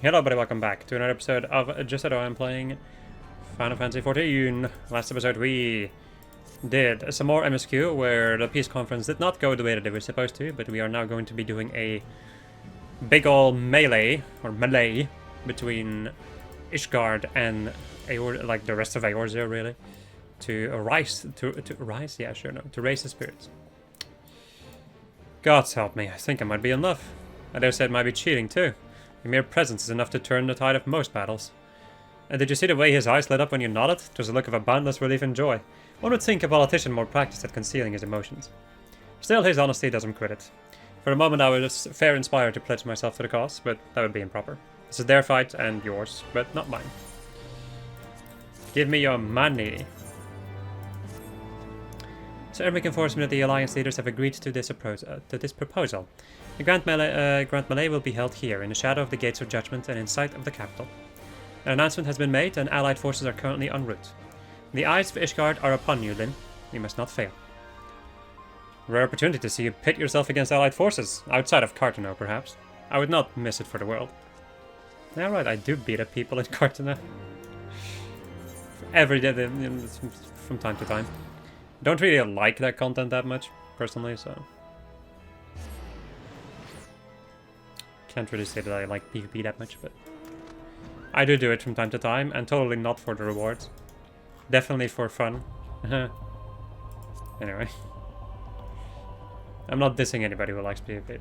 Hello everybody, welcome back to another episode of Just How I'm playing Final Fantasy XIV. Last episode we did some more MSQ where the peace conference did not go the way that it was supposed to, but we are now going to be doing a big ol' melee between Ishgard and Eor, like the rest of Eorzea really, to raise the spirits. Gods help me, I think I might be in love. I dare say it might be cheating too. Your mere presence is enough to turn the tide of most battles. And did you see the way his eyes lit up when you nodded? It was a look of a boundless relief and joy. One would think a politician more practiced at concealing his emotions. Still, his honesty doesn't quit it. For a moment I was fair inspired to pledge myself to the cause, but that would be improper. This is their fight and yours, but not mine. Give me your money. Sir Eric informs me that the Alliance leaders have agreed to this proposal. The Grand Melee will be held here, in the shadow of the Gates of Judgment and in sight of the capital. An announcement has been made, and Allied forces are currently en route. The eyes of Ishgard are upon you, Lyn. You must not fail. Rare opportunity to see you pit yourself against Allied forces, outside of Cartano, perhaps. I would not miss it for the world. Yeah, right, I do beat up people in Cartano. Every day, from time to time. Don't really like that content that much, personally, so... Can't really say that I like PvP that much, but... I do it from time to time, and totally not for the rewards. Definitely for fun. Anyway. I'm not dissing anybody who likes PvP.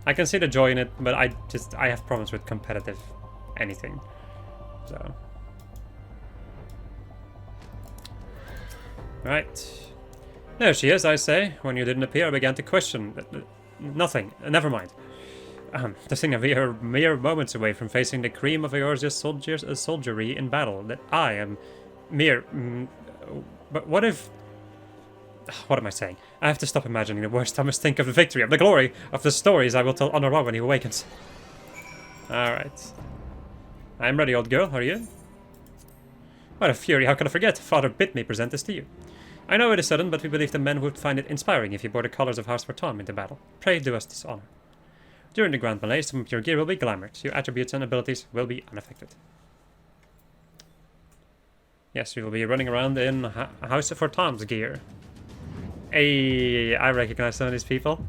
I can see the joy in it, but I have problems with competitive anything. So... Right. There she is, I say. When you didn't appear, I began to question. Nothing. Never mind. The thing we are mere moments away from facing the cream of Eorzea's soldiery in battle. That I am mere... but what if... What am I saying? I have to stop imagining the worst. I must think of the victory, of the glory, of the stories I will tell Honorable when he awakens. Alright. I'm ready, old girl. Are you? What a fury, how could I forget? Father bid me present this to you. I know it is sudden, but we believe the men would find it inspiring if you bore the colors of House Vartam into battle. Pray do us this honor. During the Grand Melee, some of your gear will be glamoured. Your attributes and abilities will be unaffected. Yes, we will be running around in House of Vartam's gear. Hey, I recognize some of these people.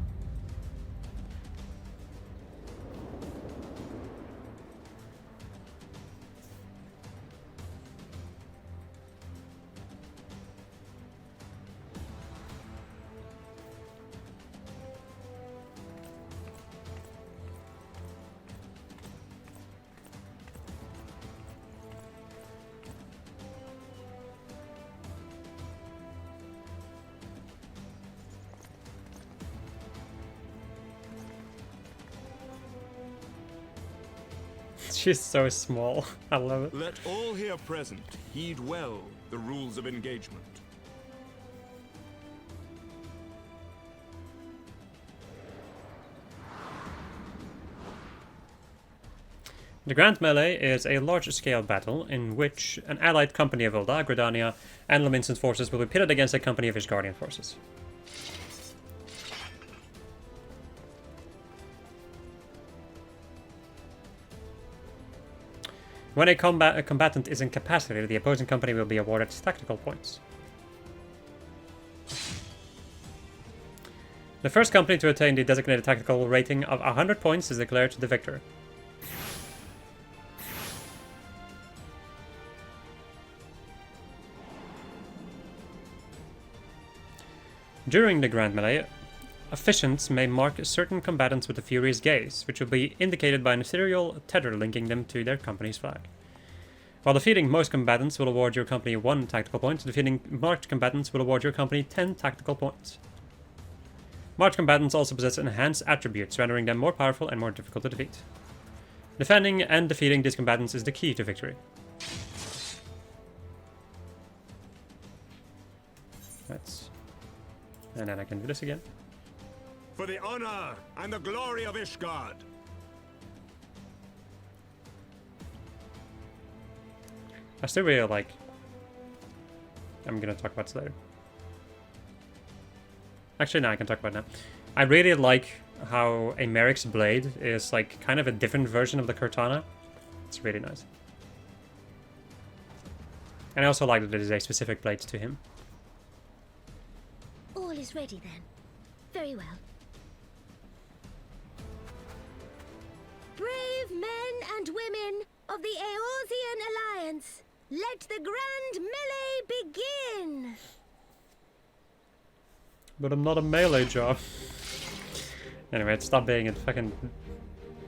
She's so small. I love it. Let all here present heed well the rules of engagement. The Grand Melee is a large-scale battle in which an allied company of Ul'dah, Gridania, and Lominsan's forces will be pitted against a company of Ishgardian forces. When a combatant is incapacitated, the opposing company will be awarded tactical points. The first company to attain the designated tactical rating of 100 points is declared the victor. During the Grand Melee, officiants may mark certain combatants with a furious gaze, which will be indicated by an ethereal tether linking them to their company's flag. While defeating most combatants will award your company 1 tactical point, defeating marked combatants will award your company 10 tactical points. Marked combatants also possess enhanced attributes, rendering them more powerful and more difficult to defeat. Defending and defeating these combatants is the key to victory. And then I can do this again. For the honor and the glory of Ishgard. I still really like... I'm gonna talk about this later. Actually, no, I can talk about it now. I really like how a Merrick's blade is like kind of a different version of the katana. It's really nice. And I also like that it is a specific blade to him. All is ready then. Very well. Brave men and women of the Eorzean Alliance, let the grand melee begin! But I'm not a melee job. Anyway, stop being a fucking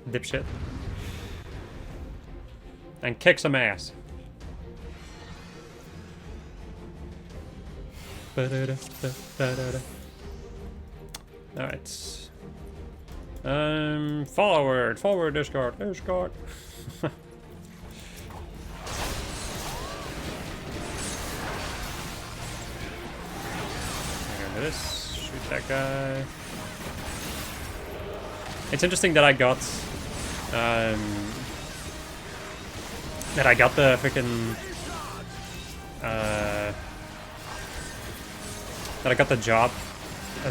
dipshit. And kick some ass. Alright. Forward, discard. This, shoot that guy. It's interesting that I got the freaking that I got the job.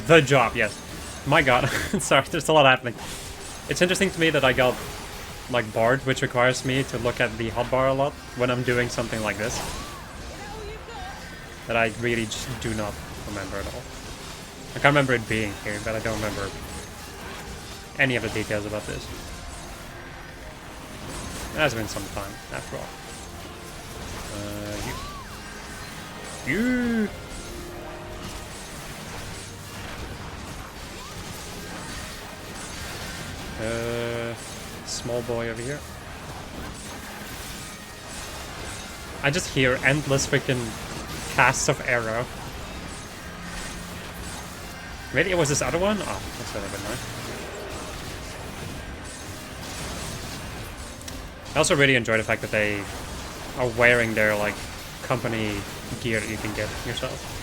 The job, yes. My god. Sorry, there's a lot happening. It's interesting to me that I got like Bard, which requires me to look at the hotbar a lot when I'm doing something like this. That I really just do not remember at all. I can't remember it being here, but I don't remember any of the details about this. It has been some time, after all. You. Small boy over here. I just hear endless freaking casts of arrow. Maybe it was this other one? Oh, that's a little bit nice. I also really enjoy the fact that they are wearing their like company gear that you can get yourself.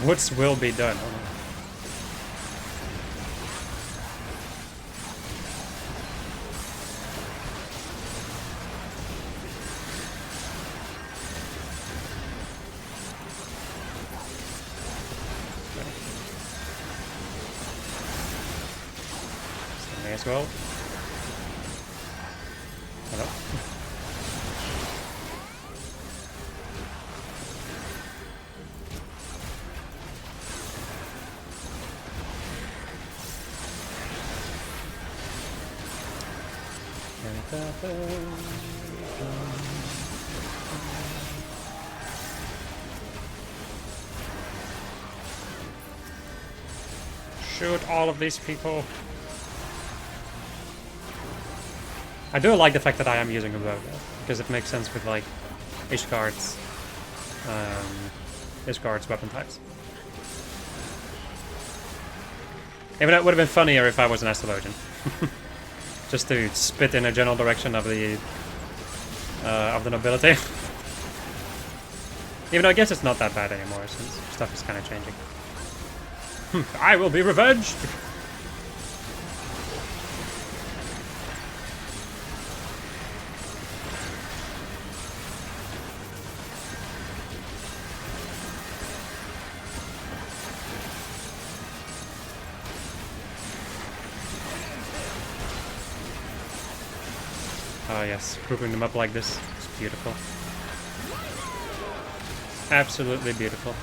Woods will be done. Oh, no. So may as well. Hello. Shoot all of these people. I do like the fact that I am using a bow, though, because it makes sense with like Ishgard's weapon types. Even it would have been funnier if I was an astrologian. Just to spit in a general direction of the nobility. Even though I guess it's not that bad anymore since stuff is kind of changing. I will be revenged! Oh yes, grouping them up like this is beautiful. Absolutely beautiful.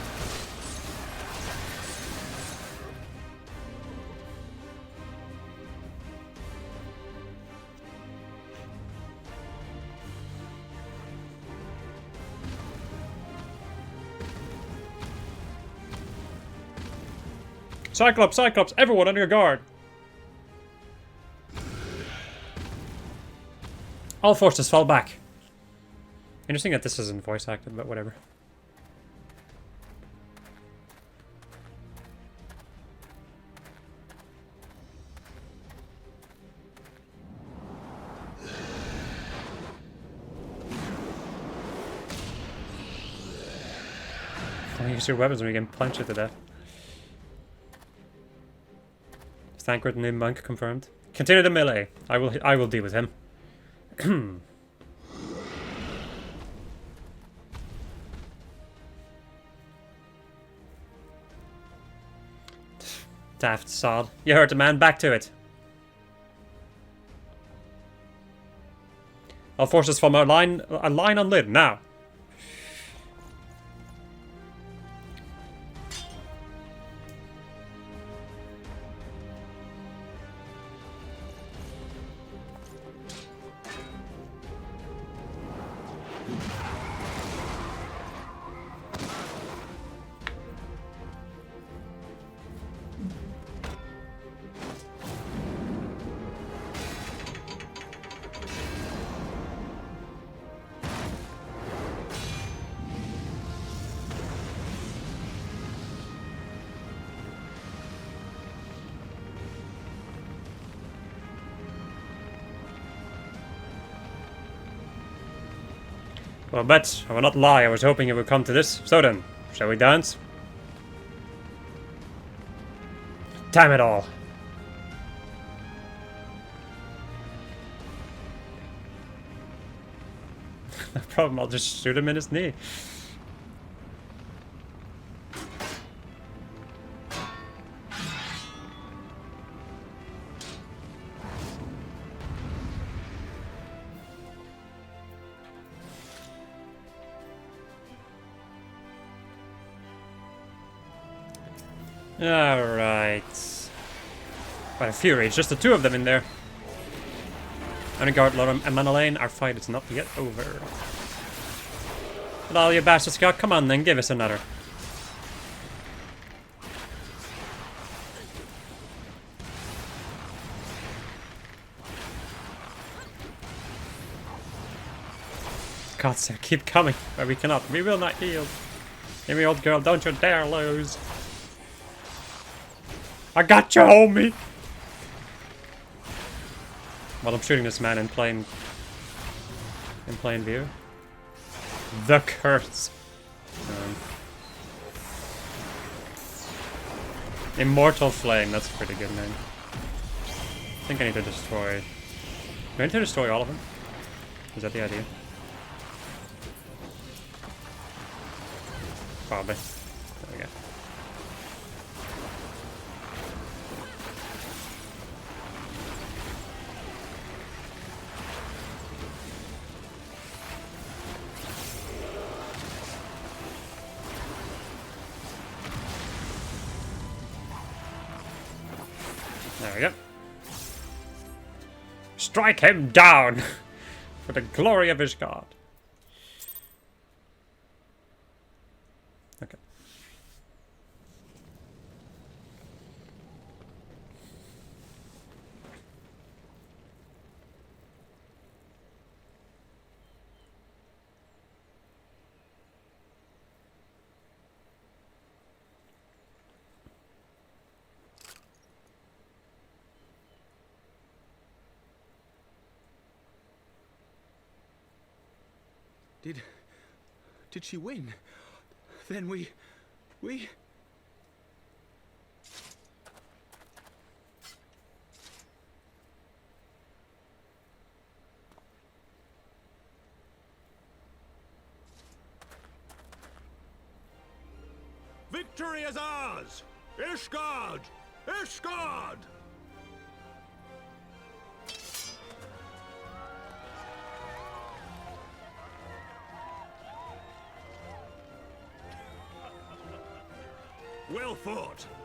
Cyclops, Cyclops, everyone on your guard! All forces fall back. Interesting that this isn't voice acted, but whatever. Don't use your weapons when you can punch it to death. Thancred new monk confirmed. Continue the melee. I will deal with him. Daft sod. You heard the man, back to it. All forces form a line on lid, now. Well, bet, I will not lie, I was hoping it would come to this. So then, shall we dance? Damn it all. No problem, I'll just shoot him in his knee. Alright. By Fury, it's just the two of them in there. Unguard, Laura, and Manalaine, our fight is not yet over. But all you bastards got, come on then, give us another. God's sake, keep coming, but we cannot. We will not yield. Hear me, old girl, don't you dare lose. I got you, homie! Well, I'm shooting this man in plain view. The curse. Immortal Flame, that's a pretty good name. I think I need to destroy... Do I need to destroy all of them? Is that the idea? Probably. There we go. There we go. Strike him down for the glory of his god. Okay. Did she win? Then we... Victory is ours! Ishgard! Ishgard!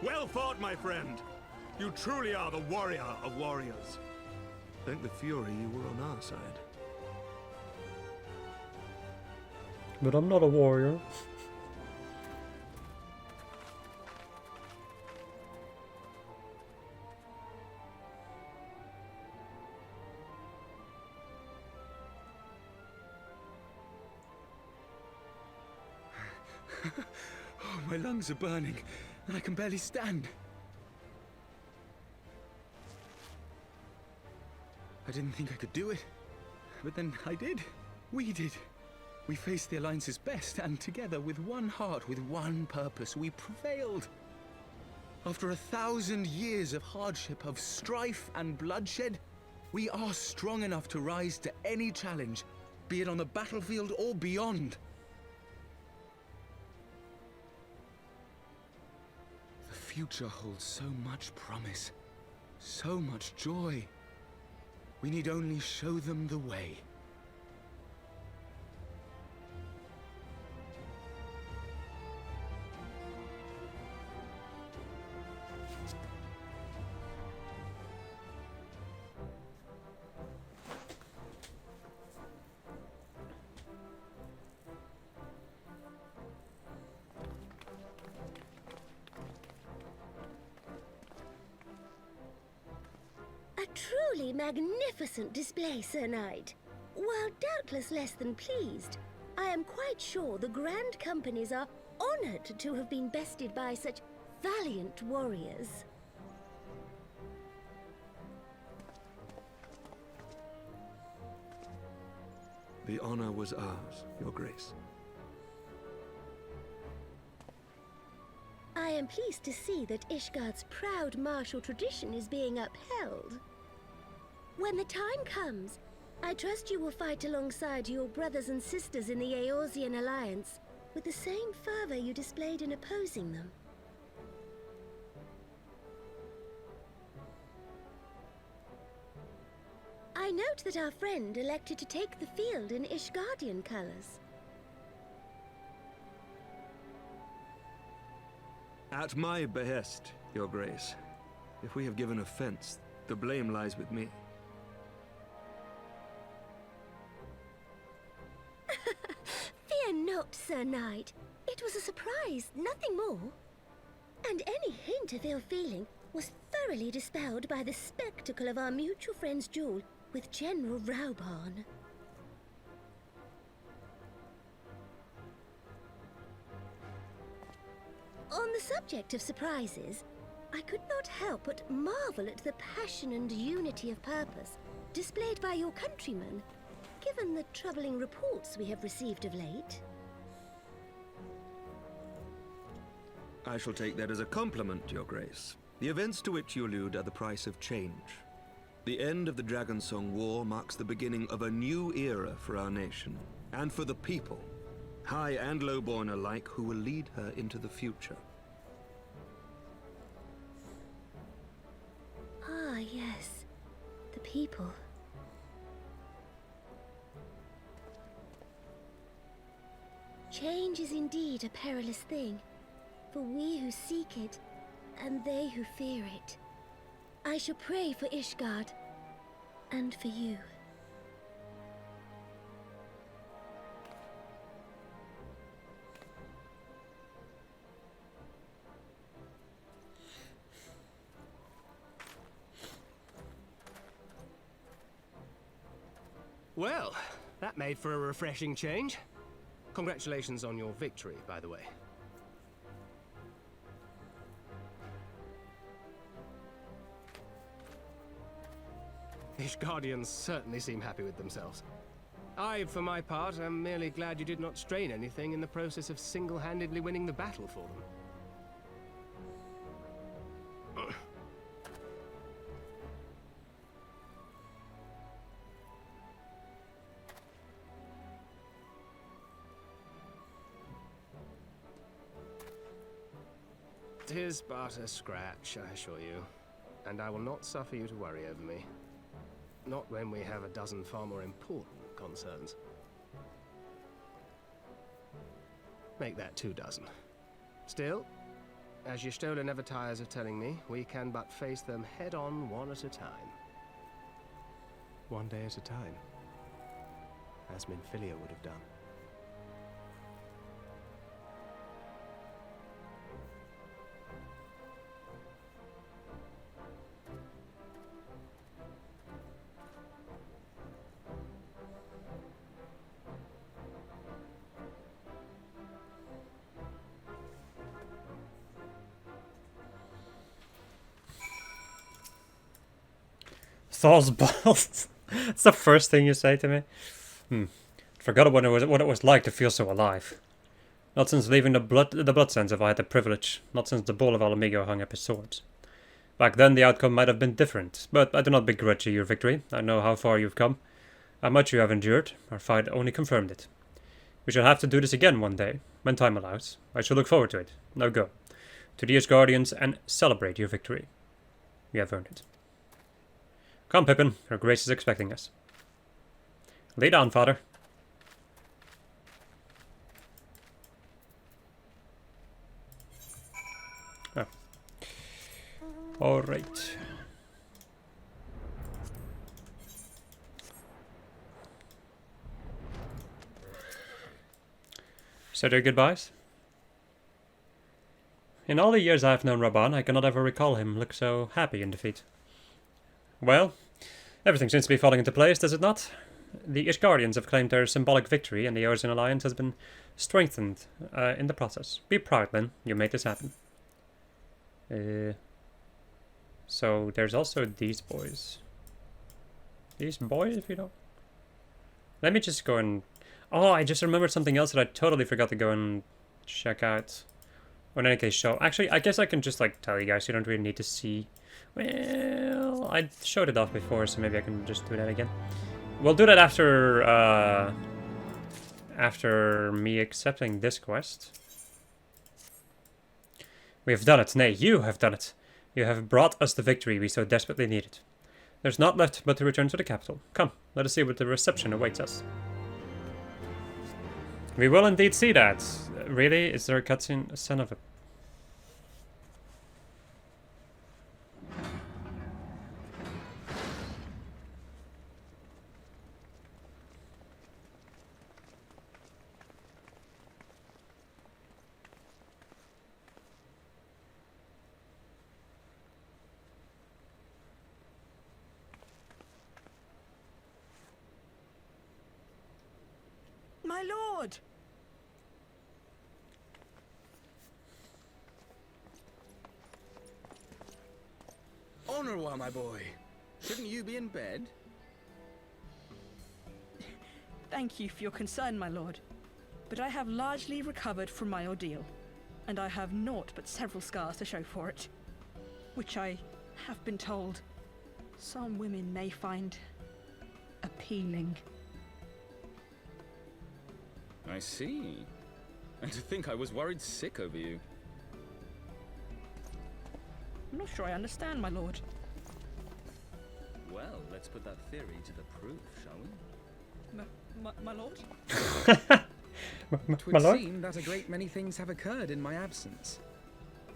Well fought, my friend. You truly are the warrior of warriors. Thank the Fury you were on our side. But I'm not a warrior. Oh, my lungs are burning, and I can barely stand. I didn't think I could do it, but then I did. We did. We faced the Alliance's best, and together, with one heart, with one purpose, we prevailed. After 1,000 years of hardship, of strife and bloodshed, we are strong enough to rise to any challenge, be it on the battlefield or beyond. The future holds so much promise, so much joy. We need only show them the way. A truly magnificent display, Sir Knight. While doubtless less than pleased, I am quite sure the Grand Companies are honored to have been bested by such valiant warriors. The honor was ours, Your Grace. I am pleased to see that Ishgard's proud martial tradition is being upheld. When the time comes, I trust you will fight alongside your brothers and sisters in the Eorzean Alliance with the same fervor you displayed in opposing them. I note that our friend elected to take the field in Ishgardian colors. At my behest, Your Grace. If we have given offense, the blame lies with me. Fear not, Sir Knight. It was a surprise, nothing more. And any hint of ill feeling was thoroughly dispelled by the spectacle of our mutual friend's duel with General Raubarn. On the subject of surprises, I could not help but marvel at the passion and unity of purpose displayed by your countrymen, given the troubling reports we have received of late. I shall take that as a compliment, Your Grace. The events to which you allude are the price of change. The end of the Dragonsong War marks the beginning of a new era for our nation, and for the people, high and lowborn alike, who will lead her into the future. Ah, yes. The people. Change is indeed a perilous thing, for we who seek it, and they who fear it. I shall pray for Ishgard, and for you. Well, that made for a refreshing change. Congratulations on your victory, by the way. Ishgardians certainly seem happy with themselves. I, for my part, am merely glad you did not strain anything in the process of single-handedly winning the battle for them. Tis but a scratch, I assure you, and I will not suffer you to worry over me. Not when we have a dozen far more important concerns. Make that 24. Still, as Y'shtola never tires of telling me, we can but face them head-on one at a time. One day at a time, as Minfilia would have done. Thaw's balls. That's the first thing you say to me. Forgot what it was like to feel so alive. Not since leaving the Blood Sands have I had the privilege, not since the Bull of Alamigo hung up his swords. Back then the outcome might have been different, but I do not begrudge you your victory. I know how far you've come, how much you have endured. Our fight only confirmed it. We shall have to do this again one day, when time allows. I shall look forward to it. Now go, to the Guardians, and celebrate your victory. You have earned it. Come, Pippin, your grace is expecting us. Lead on, father. Oh. Alright. So their goodbyes. In all the years I have known Raban, I cannot ever recall him look so happy in defeat. Well, everything seems to be falling into place, does it not? The Ishgardians have claimed their symbolic victory, and the Eorzean alliance has been strengthened in the process. Be proud, Lyn. You made this happen. So there's also these boys. These boys, if you don't. Let me just go and... Oh, I just remembered something else that I totally forgot to go and check out. Or in any case, show. Actually, I guess I can just like tell you guys. You don't really need to see. Well, I showed it off before, so maybe I can just do that again. We'll do that after me accepting this quest. We have done it. Nay, you have done it. You have brought us the victory we so desperately needed. There's naught left but to return to the capital. Come, let us see what the reception awaits us. We will indeed see that. Really? Is there a cutscene? Son of a... My lord! Honorwa, my boy. Shouldn't you be in bed? Thank you for your concern, my lord. But I have largely recovered from my ordeal, and I have naught but several scars to show for it, which I have been told some women may find appealing. I see. And to think I was worried sick over you. I'm not sure I understand, my lord. Well, let's put that theory to the proof, shall we? My lord? It My would lord? seem that a great many things have occurred in my absence.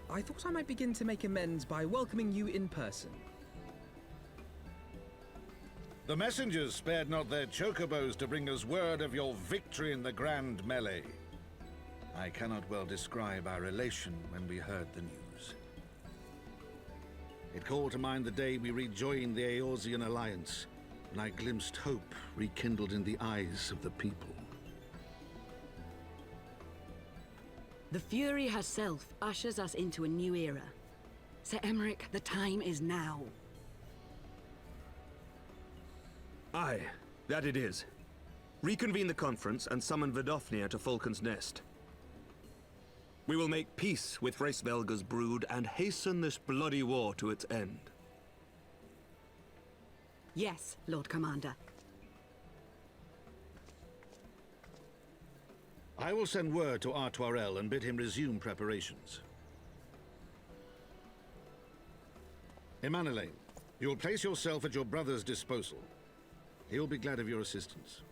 I thought I might begin to make amends by welcoming you in person. The messengers spared not their chocobos to bring us word of your victory in the grand melee. I cannot well describe our elation when we heard the news. It called to mind the day we rejoined the Eorzean alliance, and I glimpsed hope rekindled in the eyes of the people. The Fury herself ushers us into a new era. Sir Emmerich, the time is now. Aye, that it is. Reconvene the conference and summon Vidofnir to Falcon's Nest. We will make peace with Hraesvelga's brood and hasten this bloody war to its end. Yes, Lord Commander. I will send word to Artoirel and bid him resume preparations. Emanuele, you will place yourself at your brother's disposal. He will be glad of your assistance.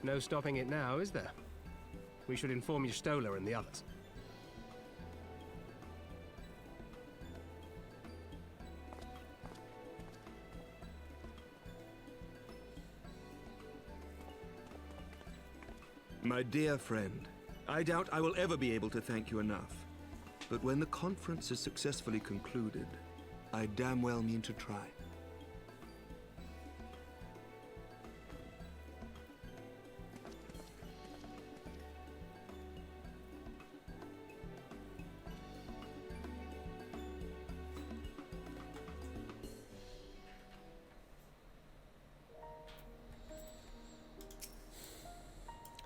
No stopping it now, is there? We should inform Y'shtola and the others. My dear friend, I doubt I will ever be able to thank you enough. But when the conference is successfully concluded, I damn well mean to try.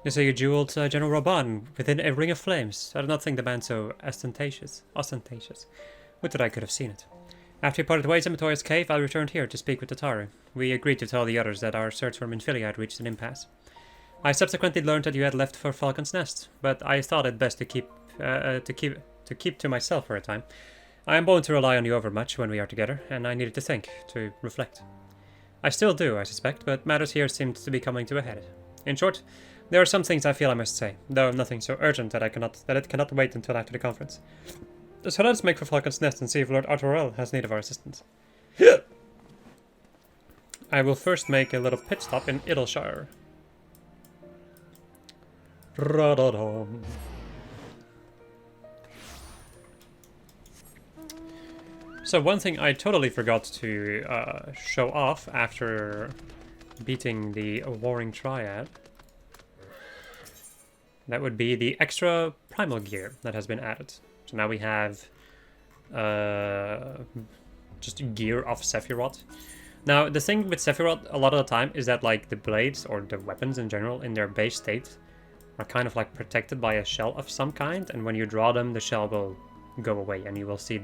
You say you jeweled General Raban within a ring of flames. I do not think the man so ostentatious. Would that I could have seen it. After he parted ways in Matoya's cave, I returned here to speak with Tataru. We agreed to tell the others that our search for Minfilia had reached an impasse. I subsequently learned that you had left for Falcon's Nest, but I thought it best to keep to myself for a time. I am bound to rely on you overmuch when we are together, and I needed to think, to reflect. I still do, I suspect, but matters here seem to be coming to a head. In short, there are some things I feel I must say, though nothing so urgent that it cannot wait until after the conference. So let us make for Falcon's Nest and see if Lord Arturel has need of our assistance. I will first make a little pit stop in Idleshire. Ra-da-dum. So one thing I totally forgot to show off after beating the Warring Triad, that would be the extra primal gear that has been added. So now we have just gear of Sephiroth. Now the thing with Sephiroth a lot of the time is that like the blades or the weapons in general in their base state are kind of like protected by a shell of some kind, and when you draw them the shell will go away and you will see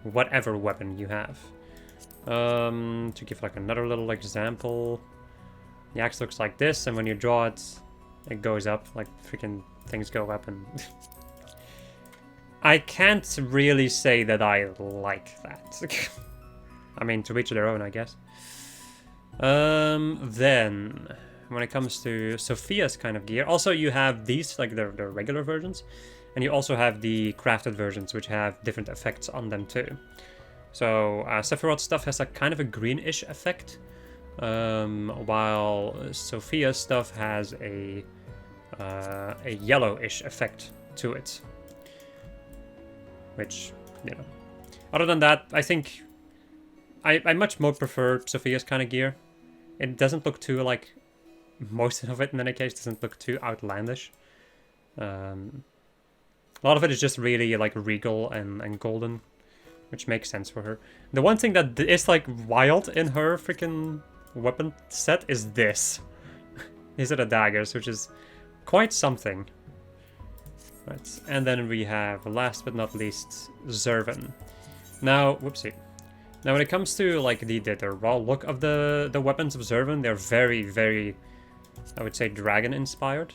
whatever weapon you have. To give like another little example, the axe looks like this, and when you draw it, it goes up, like freaking things go up, and I can't really say that I like that. I mean, to each their own, I guess. Then, when it comes to Sophia's kind of gear, also you have these, like the regular versions, and you also have the crafted versions, which have different effects on them too. So, Sephiroth's stuff has a kind of a greenish effect, while Sophia's stuff has a yellowish effect to it. Which, you know. Other than that, I think I much more prefer Sophia's kind of gear. It doesn't look too, like, most of it in any case doesn't look too outlandish. A lot of it is just really, like, regal and golden, which makes sense for her. The one thing that is, like, wild in her freaking weapon set is this. These are the daggers, which is quite something. Right, and then we have, last but not least, Zervan. Now, whoopsie. Now when it comes to like the raw look of the weapons of Zervan, they're very, very, I would say, dragon inspired.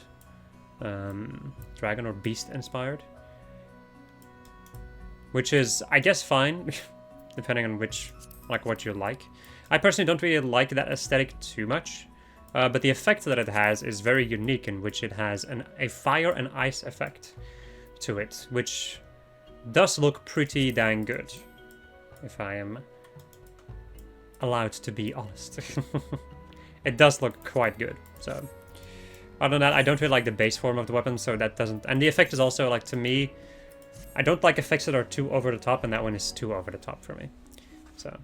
Dragon or beast inspired. Which is, I guess, fine, depending on which, like, what you like. I personally don't really like that aesthetic too much. But the effect that it has is very unique, in which it has a fire and ice effect to it, which does look pretty dang good, if I am allowed to be honest. It does look quite good, so. Other than that, I don't really like the base form of the weapon, so that doesn't... And the effect is also, like, to me, I don't like effects that are too over the top, and that one is too over the top for me, so...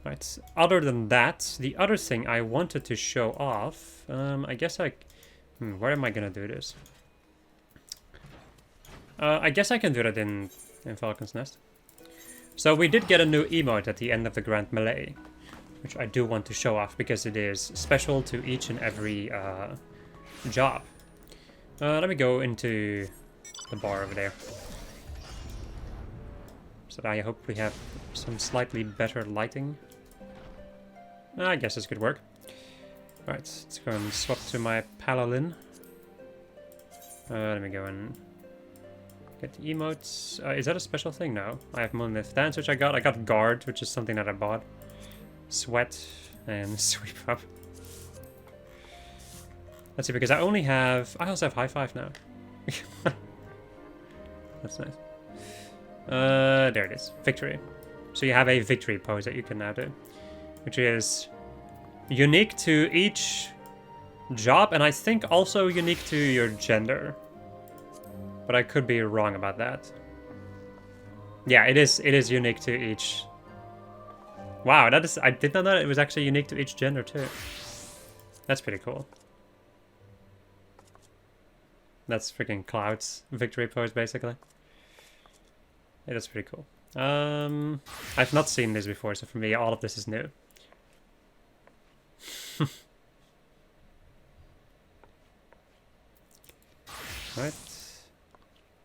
Right, other than that, the other thing I wanted to show off, I guess where am I gonna do this? I guess I can do that in Falcon's Nest. So we did get a new emote at the end of the Grand Melee, which I do want to show off because it is special to each and every job. Let me go into the bar over there. So I hope we have some slightly better lighting. I guess this could work. Right, let's go and swap to my Paladin. Let me go and get the emotes. Is that a special thing? No. I have Monolith Dance, which I got. I got Guard, which is something that I bought. Sweat and Sweep Up. Let's see, because I also have High Five now. That's nice. There it is. Victory. So you have a victory pose that you can now do, which is unique to each job, and I think also unique to your gender. But I could be wrong about that. Yeah, it is unique to each. Wow, I did not know it was actually unique to each gender too. That's pretty cool. That's freaking Cloud's victory pose, basically. Yeah, that's pretty cool. I've not seen this before, so for me, all of this is new. Right.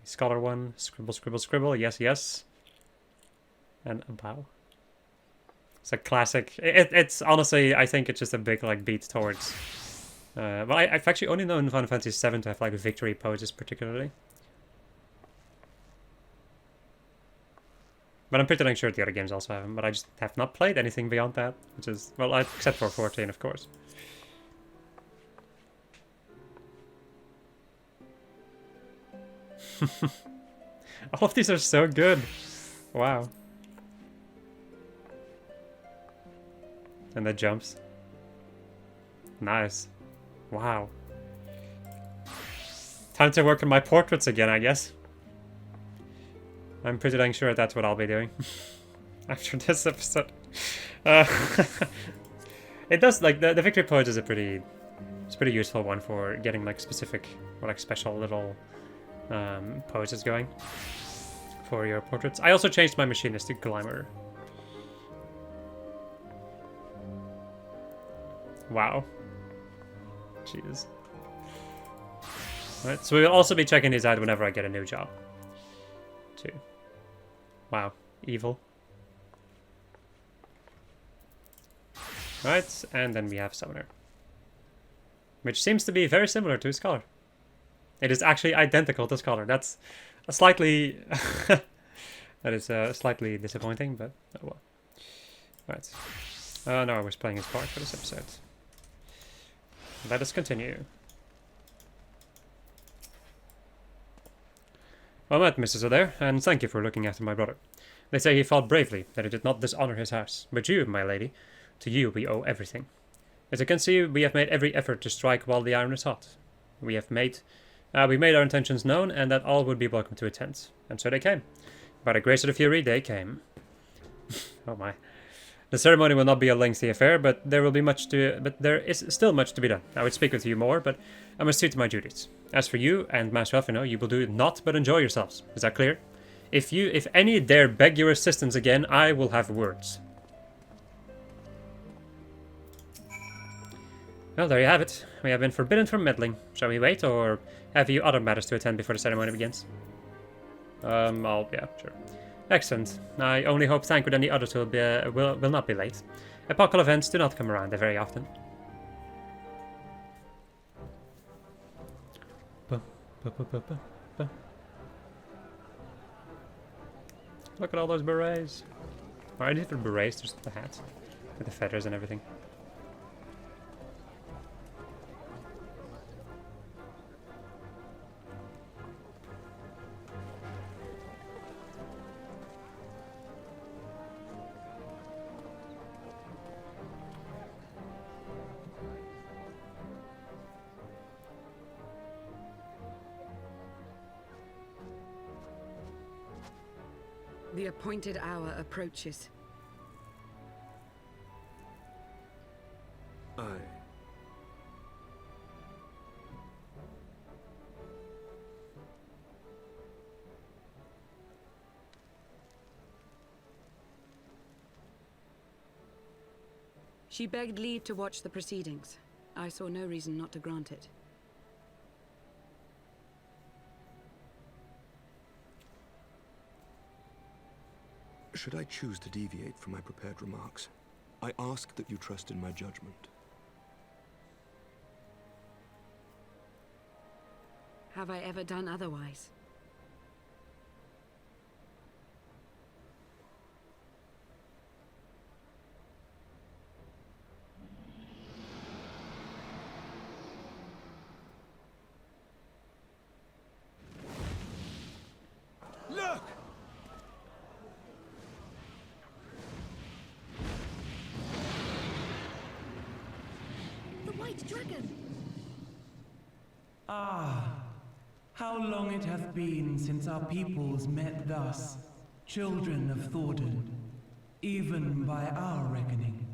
Scholar 1. Scribble, scribble, scribble. Yes, yes. And a bow. It's a classic. It's honestly, I think it's just a big like beat towards. Well, I've actually only known Final Fantasy VII to have like victory poses particularly. But I'm pretty dang sure the other games also have them. But I just have not played anything beyond that, which is well, except for 14, of course. All of these are so good. Wow. And the jumps. Nice. Wow. Time to work on my portraits again, I guess. I'm pretty dang sure that's what I'll be doing after this episode. It does, like, the victory pose is it's a pretty useful one for getting, like, specific, or, like, special little poses going for your portraits. I also changed my machinist to Glamour. Wow. Jeez. Alright, so we'll also be checking these out whenever I get a new job. Too. Wow. Evil. Right, and then we have Summoner. Which seems to be very similar to Scholar. It is actually identical to Scholar. That's a slightly... that is slightly disappointing, but oh well. Right. No, I was playing his part for this episode. Let us continue. Well met, Mrs. Adair, and thank you for looking after my brother. They say he fought bravely, that he did not dishonor his house. But you, my lady, to you we owe everything. As you can see, we have made every effort to strike while the iron is hot. We made our intentions known, and that all would be welcome to attend. And so they came. By the grace of the Fury, they came. Oh my. The ceremony will not be a lengthy affair, but there is still much to be done. I would speak with you more, but I must see to my duties. As for you and Master Elfino, you will do naught but enjoy yourselves. Is that clear? If any dare beg your assistance again, I will have words. Well, there you have it. We have been forbidden from meddling. Shall we wait, or have you other matters to attend before the ceremony begins? Yeah, sure. Excellent. I only hope Thancred and the others will not be late. Epochal events do not come around very often. Look at all those berets. Are any different berets? Just the hats with the feathers and everything. The appointed hour approaches. Aye. She begged leave to watch the proceedings. I saw no reason not to grant it. Should I choose to deviate from my prepared remarks, I ask that you trust in my judgment. Have I ever done otherwise? Look! The White Dragon! Ah, how long it hath been since our peoples met thus, children of Thordan, even by our reckoning.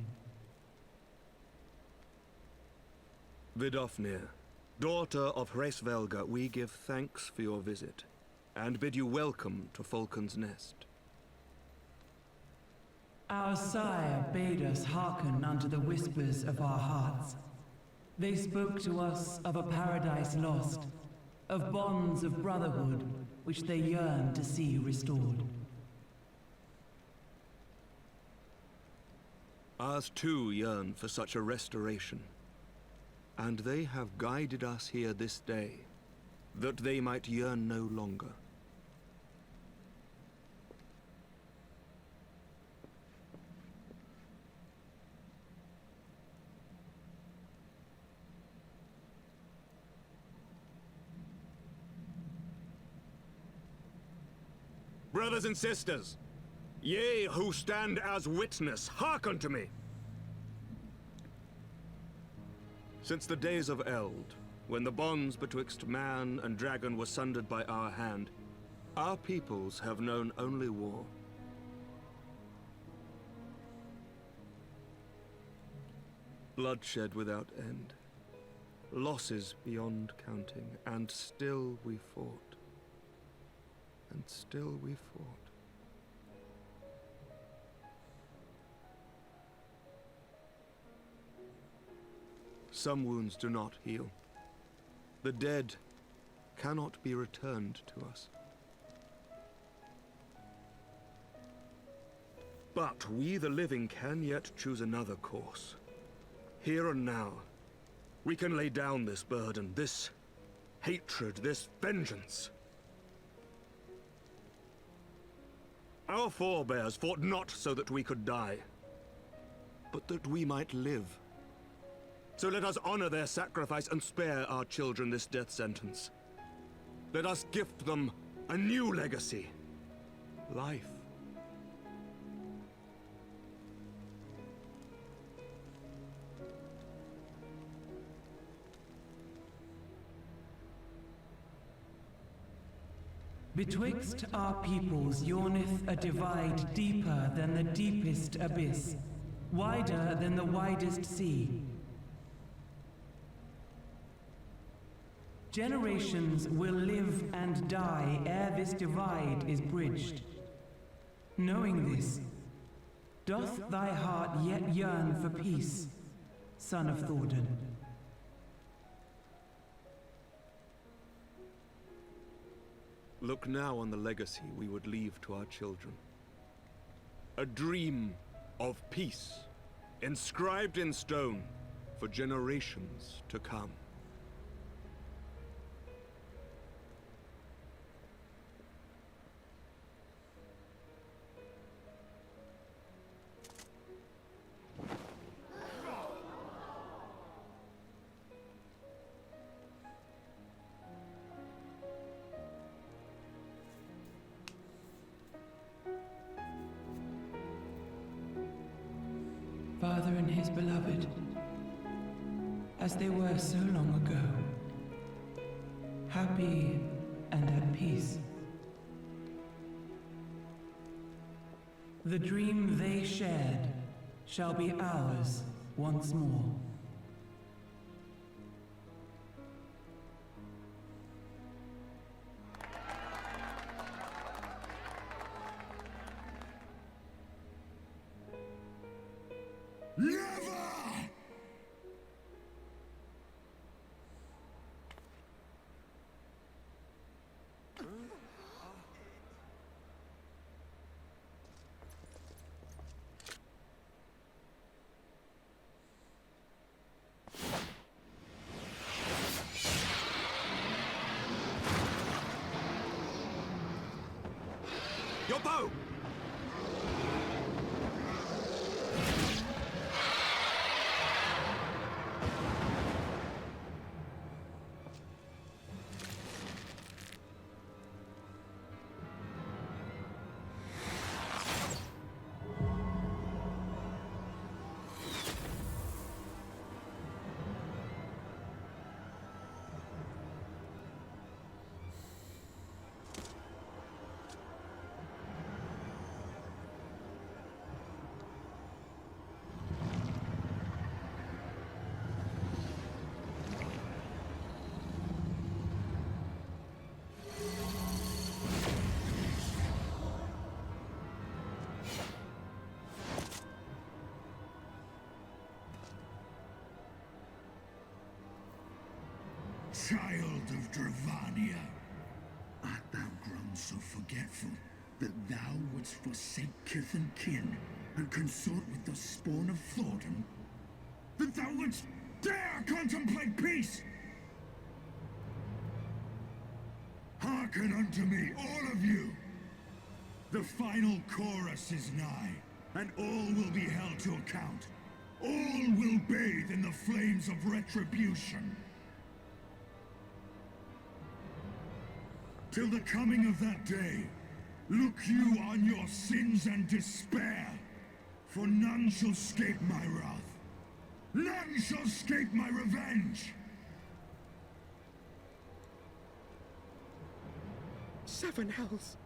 Vidofnir, daughter of Hraesvelga, we give thanks for your visit, and bid you welcome to Falcon's Nest. Our sire bade us hearken unto the whispers of our hearts. They spoke to us of a paradise lost, of bonds of brotherhood which they yearn to see restored. Ours too yearn for such a restoration, and they have guided us here this day, that they might yearn no longer. Brothers and sisters, ye who stand as witness, hearken to me. Since the days of Eld, when the bonds betwixt man and dragon were sundered by our hand, our peoples have known only war. Bloodshed without end, losses beyond counting, and still we fought. And still we fought. Some wounds do not heal. The dead cannot be returned to us. But we, the living, can yet choose another course. Here and now, we can lay down this burden, this hatred, this vengeance. Our forebears fought not so that we could die, but that we might live. So let us honor their sacrifice and spare our children this death sentence. Let us gift them a new legacy. Life. Betwixt our peoples yawneth a divide deeper than the deepest abyss, wider than the widest sea. Generations will live and die ere this divide is bridged. Knowing this, doth thy heart yet yearn for peace, son of Thordan? Look now on the legacy we would leave to our children. A dream of peace, inscribed in stone for generations to come. Father and his beloved, as they were so long ago, happy and at peace. The dream they shared shall be ours once more. Your bow! child of Dravania, art thou grown so forgetful that thou wouldst forsake kith and kin and consort with the spawn of Thornton? That thou wouldst dare contemplate peace? Hearken unto me, all of you! The final chorus is nigh, and all will be held to account. All will bathe in the flames of retribution. Till the coming of that day, look you on your sins and despair, for none shall scape my wrath. None shall scape my revenge! 7 hells.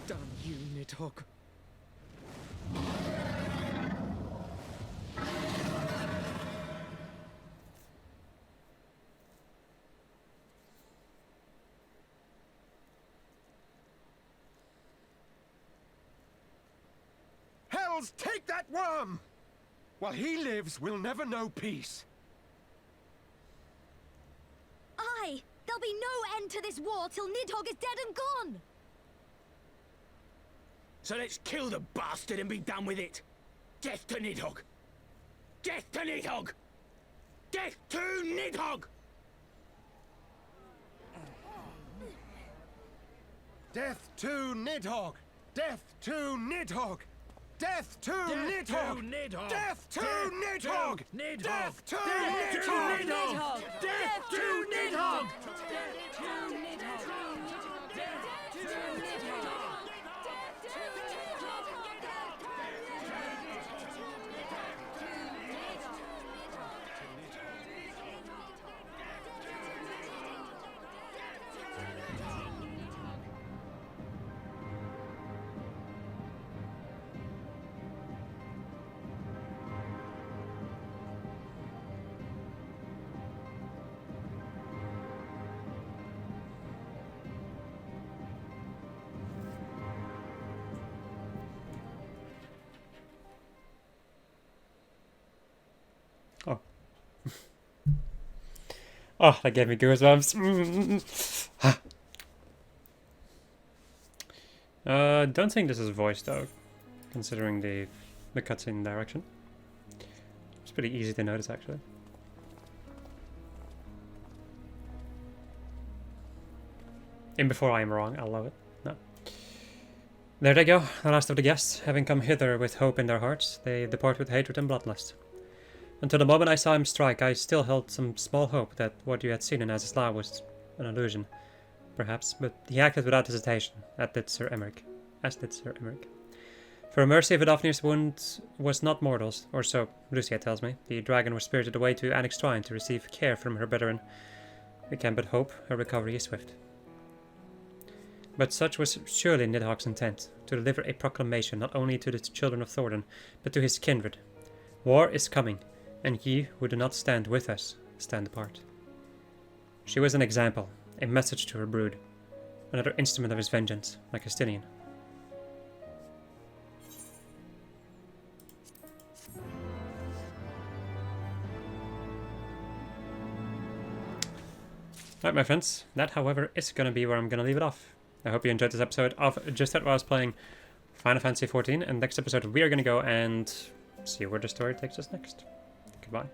Damn you, Nidhogg. Hells, take that worm! While he lives, we'll never know peace. Aye! There'll be no end to this war till Nidhogg is dead and gone! So let's kill the bastard and be done with it. Death to Nidhogg! Death to Nidhogg! Death to Nidhogg! Death to Nidhogg! Death to Nidhogg! Death to Nidhogg! Death to Nidhogg! Death to Nidhogg! Death to Nidhogg! Oh. Oh, that gave me goosebumps. Don't think this is voice though, considering the cutscene direction. It's pretty easy to notice actually. In Before I Am Wrong, I love it. No. There they go, the last of the guests. Having come hither with hope in their hearts, they depart with hatred and bloodlust. Until the moment I saw him strike, I still held some small hope that what you had seen in Azislav was an illusion, perhaps, but he acted without hesitation, as did Sir Emmerich. For a mercy, Vidofnir's wound was not mortal's, or so Lucia tells me. The dragon was spirited away to Enix Shrine to receive care from her brethren. We can but hope her recovery is swift. But such was surely Nidhogg's intent, to deliver a proclamation not only to the children of Thornton, but to his kindred. War is coming, and ye who do not stand with us, stand apart. She was an example, a message to her brood, another instrument of his vengeance, like Justinian. Alright my friends, that however is going to be where I'm going to leave it off. I hope you enjoyed this episode of Just That while I was playing Final Fantasy XIV, and next episode we are going to go and see where the story takes us next. Goodbye.